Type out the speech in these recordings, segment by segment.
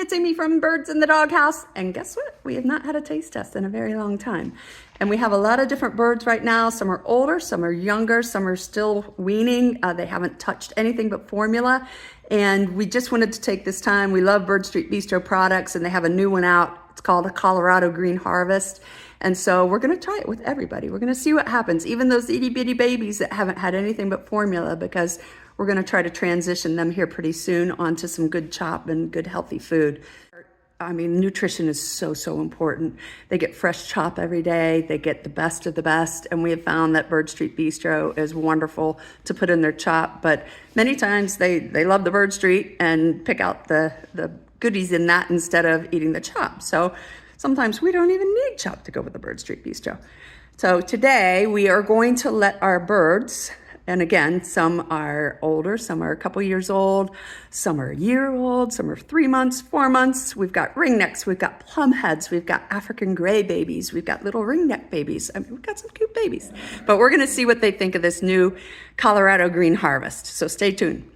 it's Amy from Birds in the Doghouse, and guess what? We have not had a taste test in a very long time. And we have a lot of different birds right now. Some are older, some are younger, some are still weaning. They haven't touched anything but formula. And we just wanted to take this time. We love Bird Street Bistro products, and they have a new one out. It's called a Colorado Green Harvest. And so we're gonna try it with everybody. We're gonna see what happens, even those itty bitty babies that haven't had anything but formula, because we're gonna try to transition them here pretty soon onto some good chop and good healthy food. I mean, nutrition is so, so important. They get fresh chop every day. They get the best of the best. And we have found that Bird Street Bistro is wonderful to put in their chop. But many times they love the Bird Street and pick out the goodies in that instead of eating the chop. So sometimes we don't even need chop to go with the Bird Street Bistro. So today we are going to let our birds, and again, some are older, some are a couple years old, some are a year old, some are 3 months, 4 months. We've got ringnecks, we've got plumheads, we've got African gray babies, we've got little ringneck babies. I mean, we've got some cute babies. But we're gonna see what they think of this new Colorado Green Harvest. So stay tuned.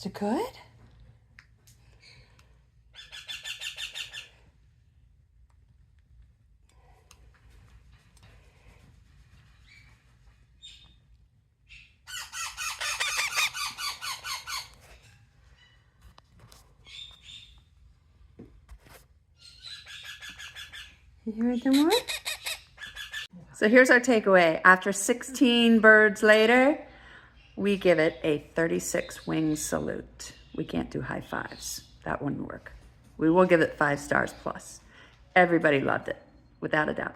Is it good? You heard them what? So here's our takeaway. After 16 birds later, we give it a 36 wing salute. We can't do high fives. That wouldn't work. We will give it 5 stars plus. Everybody loved it, without a doubt.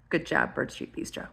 Good job, Bird Street Bistro.